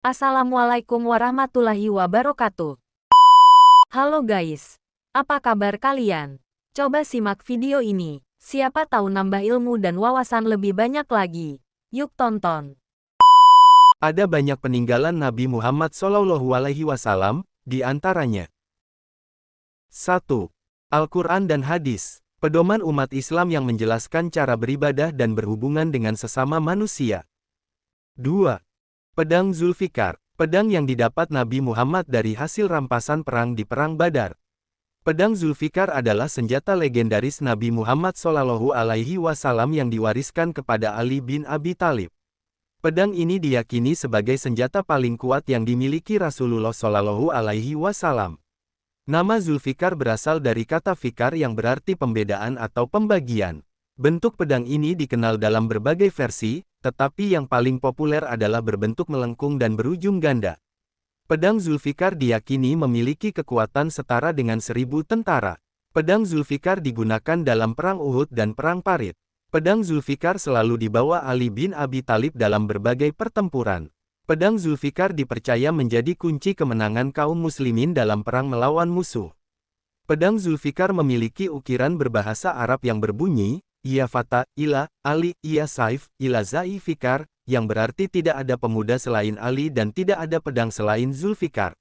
Assalamualaikum warahmatullahi wabarakatuh. Halo guys, apa kabar kalian? Coba simak video ini, siapa tahu nambah ilmu dan wawasan lebih banyak lagi. Yuk tonton. Ada banyak peninggalan Nabi Muhammad SAW, di antaranya 1. Al-Quran dan Hadis, pedoman umat Islam yang menjelaskan cara beribadah dan berhubungan dengan sesama manusia. 2. Pedang Zulfikar, pedang yang didapat Nabi Muhammad dari hasil rampasan perang di Perang Badar. Pedang Zulfikar adalah senjata legendaris Nabi Muhammad SAW yang diwariskan kepada Ali bin Abi Thalib. Pedang ini diyakini sebagai senjata paling kuat yang dimiliki Rasulullah SAW. Nama Zulfikar berasal dari kata fikar yang berarti pembedaan atau pembagian. Bentuk pedang ini dikenal dalam berbagai versi, tetapi yang paling populer adalah berbentuk melengkung dan berujung ganda. Pedang Zulfikar diyakini memiliki kekuatan setara dengan 1000 tentara. Pedang Zulfikar digunakan dalam Perang Uhud dan Perang Parit. Pedang Zulfikar selalu dibawa Ali bin Abi Thalib dalam berbagai pertempuran. Pedang Zulfikar dipercaya menjadi kunci kemenangan kaum muslimin dalam perang melawan musuh. Pedang Zulfikar memiliki ukiran berbahasa Arab yang berbunyi, "Ya Fata, ila, Ali, ya Saif, ila Zai Fikar", yang berarti tidak ada pemuda selain Ali dan tidak ada pedang selain Zulfikar.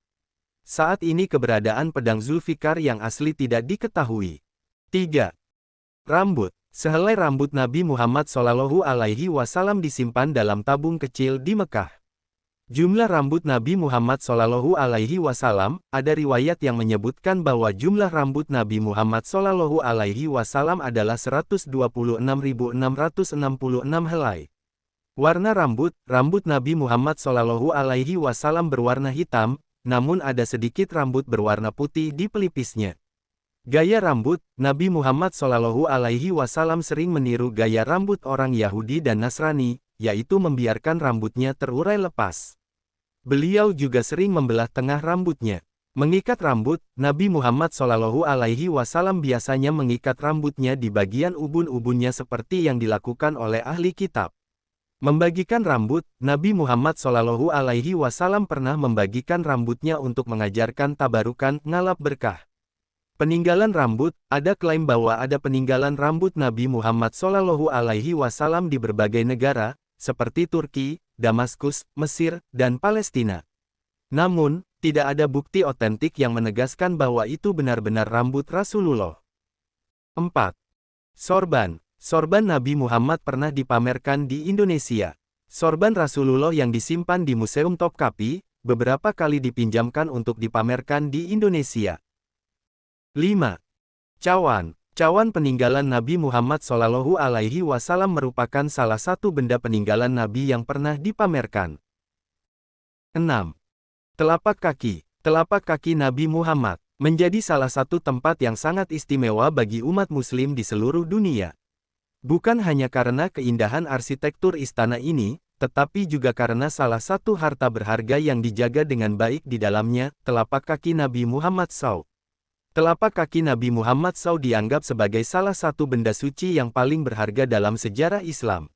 Saat ini keberadaan pedang Zulfikar yang asli tidak diketahui. 3. Rambut. Sehelai rambut Nabi Muhammad SAW disimpan dalam tabung kecil di Mekah. Jumlah rambut Nabi Muhammad SAW, ada riwayat yang menyebutkan bahwa jumlah rambut Nabi Muhammad SAW adalah 126.666 helai. Warna rambut Nabi Muhammad SAW berwarna hitam, namun ada sedikit rambut berwarna putih di pelipisnya. Gaya rambut Nabi Muhammad SAW sering meniru gaya rambut orang Yahudi dan Nasrani, yaitu membiarkan rambutnya terurai lepas. Beliau juga sering membelah tengah rambutnya. Mengikat rambut, Nabi Muhammad SAW biasanya mengikat rambutnya di bagian ubun-ubunnya seperti yang dilakukan oleh ahli kitab. Membagikan rambut, Nabi Muhammad SAW pernah membagikan rambutnya untuk mengajarkan tabarukan, ngalap berkah. Peninggalan rambut, ada klaim bahwa ada peninggalan rambut Nabi Muhammad SAW di berbagai negara, seperti Turki, Damaskus, Mesir, dan Palestina. Namun, tidak ada bukti otentik yang menegaskan bahwa itu benar-benar rambut Rasulullah. 4. Sorban. Sorban Nabi Muhammad pernah dipamerkan di Indonesia. Sorban Rasulullah yang disimpan di Museum Topkapi, beberapa kali dipinjamkan untuk dipamerkan di Indonesia. 5. Cawan. Cawan peninggalan Nabi Muhammad SAW merupakan salah satu benda peninggalan Nabi yang pernah dipamerkan. 6. Telapak kaki. Telapak kaki Nabi Muhammad menjadi salah satu tempat yang sangat istimewa bagi umat muslim di seluruh dunia. Bukan hanya karena keindahan arsitektur istana ini, tetapi juga karena salah satu harta berharga yang dijaga dengan baik di dalamnya, telapak kaki Nabi Muhammad SAW. Telapak kaki Nabi Muhammad SAW dianggap sebagai salah satu benda suci yang paling berharga dalam sejarah Islam.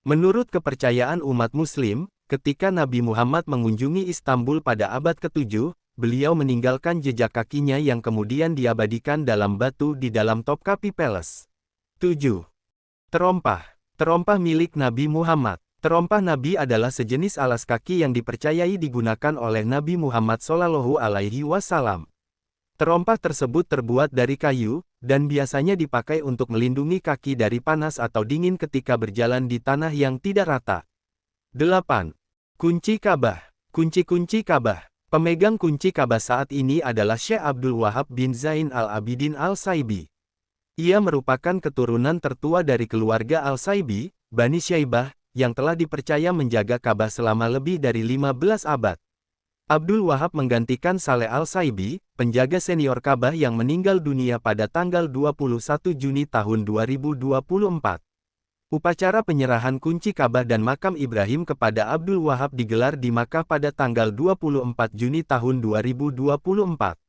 Menurut kepercayaan umat Muslim, ketika Nabi Muhammad mengunjungi Istanbul pada abad ke-7, beliau meninggalkan jejak kakinya yang kemudian diabadikan dalam batu di dalam Topkapi Palace. 7. Terompah. Terompah milik Nabi Muhammad. Terompah Nabi adalah sejenis alas kaki yang dipercayai digunakan oleh Nabi Muhammad SAW. Terompah tersebut terbuat dari kayu, dan biasanya dipakai untuk melindungi kaki dari panas atau dingin ketika berjalan di tanah yang tidak rata. 8. Kunci Ka'bah. Kunci-kunci Ka'bah. Pemegang kunci Ka'bah saat ini adalah Syekh Abdul Wahab bin Zain al-Abidin al-Saibi. Ia merupakan keturunan tertua dari keluarga al-Saibi, Bani Syaibah, yang telah dipercaya menjaga Ka'bah selama lebih dari 15 abad. Abdul Wahab menggantikan Saleh al-Saibi, penjaga senior Ka'bah yang meninggal dunia pada tanggal 21 Juni tahun 2024. Upacara penyerahan kunci Ka'bah dan makam Ibrahim kepada Abdul Wahab digelar di Makkah pada tanggal 24 Juni tahun 2024.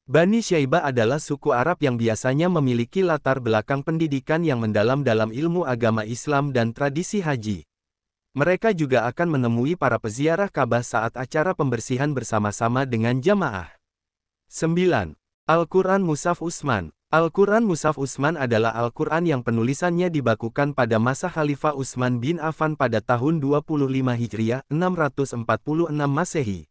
Bani Syaibah adalah suku Arab yang biasanya memiliki latar belakang pendidikan yang mendalam dalam ilmu agama Islam dan tradisi haji. Mereka juga akan menemui para peziarah Ka'bah saat acara pembersihan bersama-sama dengan jamaah. 9. Al-Quran Mushaf Utsman. Al-Quran Mushaf Utsman adalah Al-Quran yang penulisannya dibakukan pada masa Khalifah Utsman bin Affan pada tahun 25 Hijriah, 646 Masehi.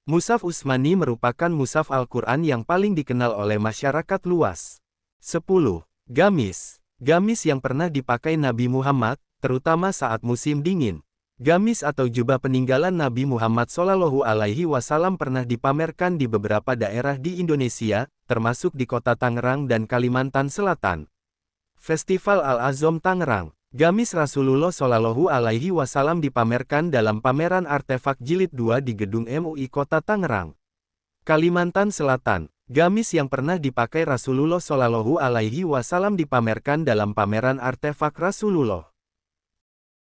Mushaf Utsmani merupakan mushaf Al-Quran yang paling dikenal oleh masyarakat luas. 10. Gamis. Gamis yang pernah dipakai Nabi Muhammad, terutama saat musim dingin. Gamis atau jubah peninggalan Nabi Muhammad SAW pernah dipamerkan di beberapa daerah di Indonesia, termasuk di kota Tangerang dan Kalimantan Selatan. Festival Al-Azom Tangerang. Gamis Rasulullah SAW dipamerkan dalam pameran artefak jilid 2 di Gedung MUI Kota Tangerang, Kalimantan Selatan. Gamis yang pernah dipakai Rasulullah SAW dipamerkan dalam pameran artefak Rasulullah.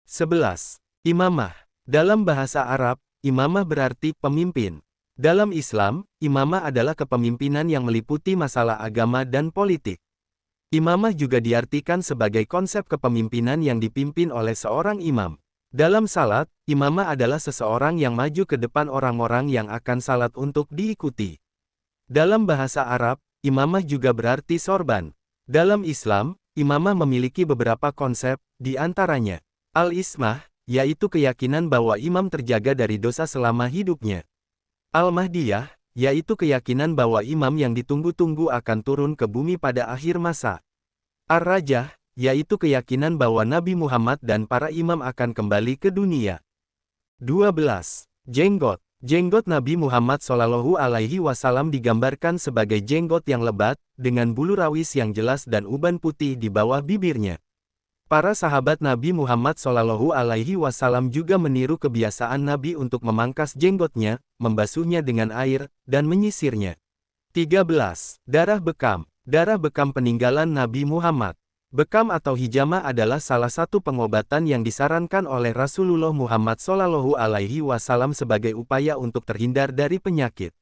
11. Imamah. Dalam bahasa Arab, imamah berarti pemimpin. Dalam Islam, imamah adalah kepemimpinan yang meliputi masalah agama dan politik. Imamah juga diartikan sebagai konsep kepemimpinan yang dipimpin oleh seorang imam. Dalam salat, imamah adalah seseorang yang maju ke depan orang-orang yang akan salat untuk diikuti. Dalam bahasa Arab, imamah juga berarti sorban. Dalam Islam, imamah memiliki beberapa konsep, di antaranya al-ismah, yaitu keyakinan bahwa imam terjaga dari dosa selama hidupnya. Al-Mahdiyah, yaitu keyakinan bahwa imam yang ditunggu-tunggu akan turun ke bumi pada akhir masa. Ar-Rajah, yaitu keyakinan bahwa Nabi Muhammad dan para imam akan kembali ke dunia. 12. Jenggot. Jenggot Nabi Muhammad SAW digambarkan sebagai jenggot yang lebat, dengan bulu rawis yang jelas dan uban putih di bawah bibirnya. Para sahabat Nabi Muhammad SAW juga meniru kebiasaan Nabi untuk memangkas jenggotnya, membasuhnya dengan air, dan menyisirnya. 13. Darah bekam. Darah bekam peninggalan Nabi Muhammad. Bekam atau hijamah adalah salah satu pengobatan yang disarankan oleh Rasulullah Muhammad SAW sebagai upaya untuk terhindar dari penyakit.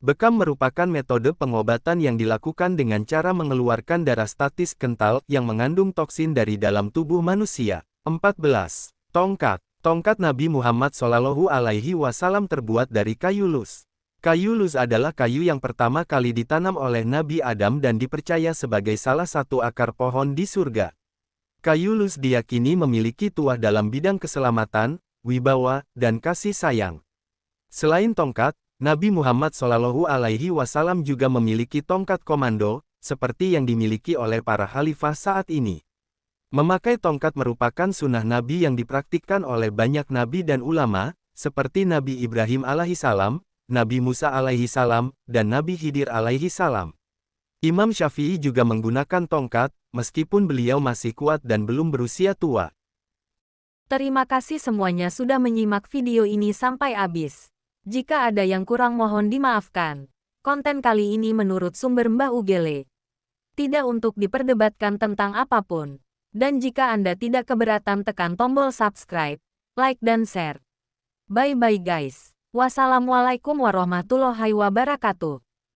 Bekam merupakan metode pengobatan yang dilakukan dengan cara mengeluarkan darah statis kental yang mengandung toksin dari dalam tubuh manusia. 14. Tongkat. Tongkat Nabi Muhammad SAW terbuat dari kayu lus. Kayu lus adalah kayu yang pertama kali ditanam oleh Nabi Adam dan dipercaya sebagai salah satu akar pohon di surga. Kayu lus diyakini memiliki tuah dalam bidang keselamatan, wibawa, dan kasih sayang. Selain tongkat, Nabi Muhammad SAW juga memiliki tongkat komando, seperti yang dimiliki oleh para khalifah saat ini. Memakai tongkat merupakan sunnah Nabi yang dipraktikkan oleh banyak Nabi dan ulama, seperti Nabi Ibrahim alaihissalam, Nabi Musa alaihissalam, dan Nabi Khidir alaihissalam. Imam Syafi'i juga menggunakan tongkat, meskipun beliau masih kuat dan belum berusia tua. Terima kasih semuanya sudah menyimak video ini sampai habis. Jika ada yang kurang mohon dimaafkan. Konten kali ini menurut sumber Mbah Ugele. Tidak untuk diperdebatkan tentang apapun. Dan jika Anda tidak keberatan tekan tombol subscribe, like dan share. Bye-bye guys. Wassalamualaikum warahmatullahi wabarakatuh.